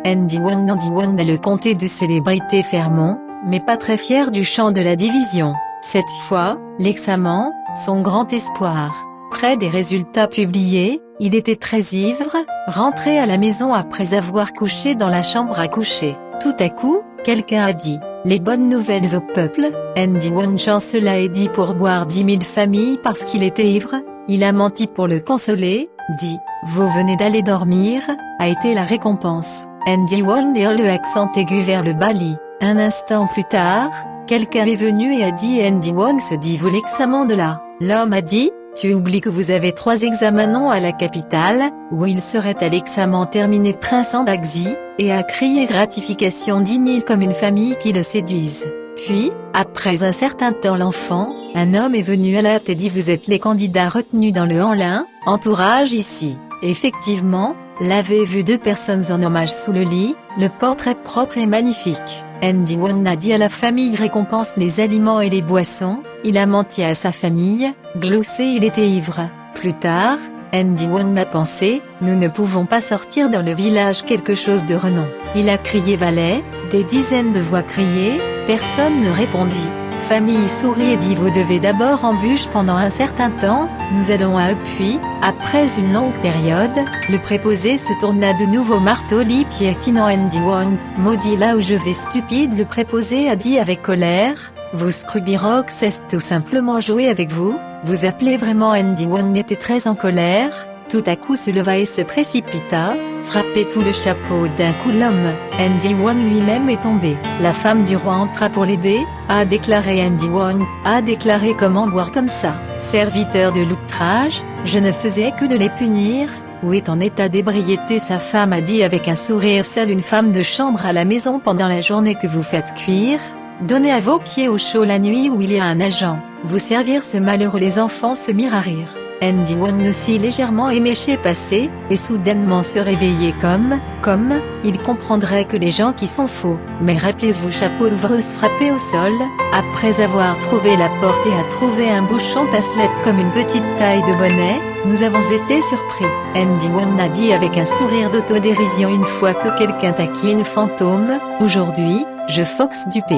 Andy Wong est le comté de célébrité Fairmont, mais pas très fier du champ de la division. Cette fois, l'examen, son grand espoir. Près des résultats publiés, il était très ivre, rentré à la maison après avoir couché dans la chambre à coucher. Tout à coup, quelqu'un a dit « Les bonnes nouvelles au peuple ». Andy Wong chancela et dit pourboire 10 000 familles parce qu'il était ivre. Il a menti pour le consoler, dit « Vous venez d'aller dormir », a été la récompense. Andy Wong et le accent aigu vers le bas lit. Un instant plus tard, quelqu'un est venu et a dit Andy Wong se dit vous l'examen de là. L'homme a dit, tu oublies que vous avez 3 examens à la capitale, où il serait à l'examen terminé Prince Andaxi, et a crié gratification 10 000 comme une famille qui le séduise. Puis, après un certain temps l'enfant, un homme est venu à la tête et dit vous êtes les candidats retenus dans le Hanlin, entourage ici. Effectivement, l'avait vu 2 personnes en hommage sous le lit, le portrait propre et magnifique. Andy Wong a dit à la famille récompense les aliments et les boissons, il a menti à sa famille, glossé il était ivre. Plus tard, Andy Wong a pensé, nous ne pouvons pas sortir dans le village quelque chose de renom. Il a crié valet, des dizaines de voix criaient, personne ne répondit. Famille sourit et dit vous devez d'abord embûche pendant un certain temps, nous allons à eux puis, après une longue période, le préposé se tourna de nouveau marteau-lit piétinant Andy Wong, maudit là où je vais stupide le préposé a dit avec colère, vous Scrubirox est tout simplement jouer avec vous, vous appelez vraiment Andy Wong était très en colère, tout à coup se leva et se précipita, frappait tout le chapeau d'un coup l'homme. Andy Wong lui-même est tombé. La femme du roi entra pour l'aider, a déclaré Andy Wong, a déclaré comment boire comme ça. Serviteur de l'outrage, je ne faisais que de les punir, ou est en état d'ébriété sa femme a dit avec un sourire seule une femme de chambre à la maison pendant la journée que vous faites cuire, donnez à vos pieds au chaud la nuit où il y a un agent, vous servir ce malheureux les enfants se mirent à rire. Andy Wong aussi légèrement éméché passé, et soudainement se réveiller comme, il comprendrait que les gens qui sont faux, mais rappelez-vous chapeau d'ouvreuse frappé au sol, après avoir trouvé la porte et a trouvé un bouchon passelette comme une petite taille de bonnet, nous avons été surpris. Andy Wong a dit avec un sourire d'autodérision une fois que quelqu'un taquine fantôme, aujourd'hui, je fox du P.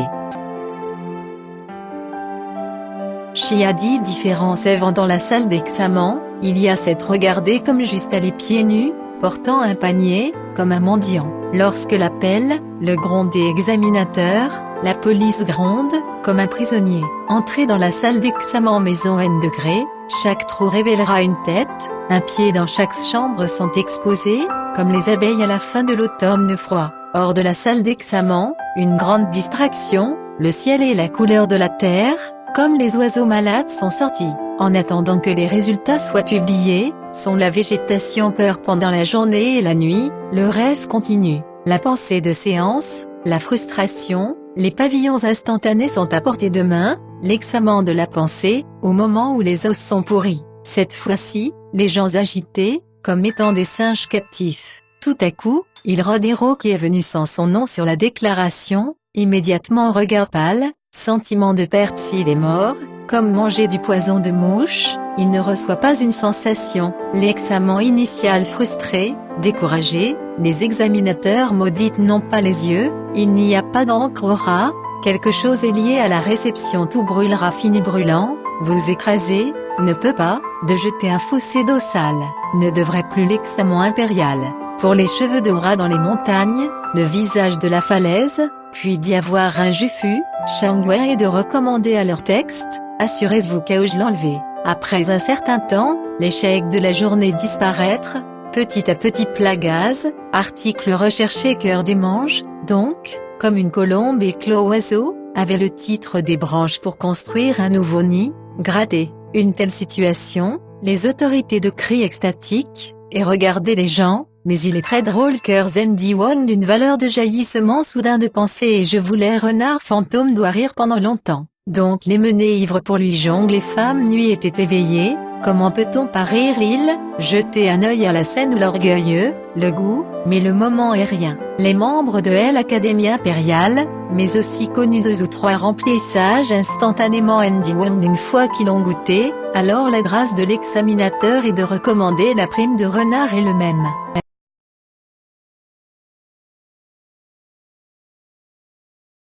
Chi a dit différents savants dans la salle d'examen, il y a cette regardée comme juste à les pieds nus, portant un panier, comme un mendiant. Lorsque l'appel, le gronde des examinateurs, la police gronde, comme un prisonnier. Entrez dans la salle d'examen maison N degrés, chaque trou révélera une tête, un pied dans chaque chambre sont exposés, comme les abeilles à la fin de l'automne froid. Hors de la salle d'examen, une grande distraction, le ciel et la couleur de la terre, comme les oiseaux malades sont sortis, en attendant que les résultats soient publiés, sont la végétation peur pendant la journée et la nuit, le rêve continue, la pensée de séance, la frustration, les pavillons instantanés sont à portée de main, l'examen de la pensée, au moment où les os sont pourris. Cette fois-ci, les gens agités, comme étant des singes captifs. Tout à coup, il Rodero qui est venu sans son nom sur la déclaration, immédiatement regard pâle, sentiment de perte s'il est mort, comme manger du poison de mouche, il ne reçoit pas une sensation, l'examen initial frustré, découragé, les examinateurs maudites n'ont pas les yeux, il n'y a pas d'encre au ras, quelque chose est lié à la réception tout brûlera fini brûlant, vous écraser, ne peut pas, de jeter un fossé d'eau sale, ne devrait plus l'examen impérial, pour les cheveux de rat dans les montagnes, le visage de la falaise, puis d'y avoir un jufu, Shangwei et de recommander à leur texte, assurez-vous que je l'enlever. Après un certain temps, l'échec de la journée disparaître, petit à petit plat gaz, article recherché cœur des manches, donc, comme une colombe et clos oiseau, avait le titre des branches pour construire un nouveau nid, gratter, une telle situation, les autorités de cris extatiques, et regarder les gens, mais il est très drôle cœur Andy Wong d'une valeur de jaillissement soudain de pensée et je voulais renard fantôme doit rire pendant longtemps. Donc les menées ivres pour lui jongle les femmes nuit étaient éveillées, comment peut-on pas rire il, jeter un œil à la scène où l'orgueilleux, le goût, mais le moment est rien. Les membres de l'Académie impériale, mais aussi connus 2 ou 3 remplissages instantanément Andy Wong une fois qu'ils l'ont goûté, alors la grâce de l'examinateur est de recommander la prime de renard est le même.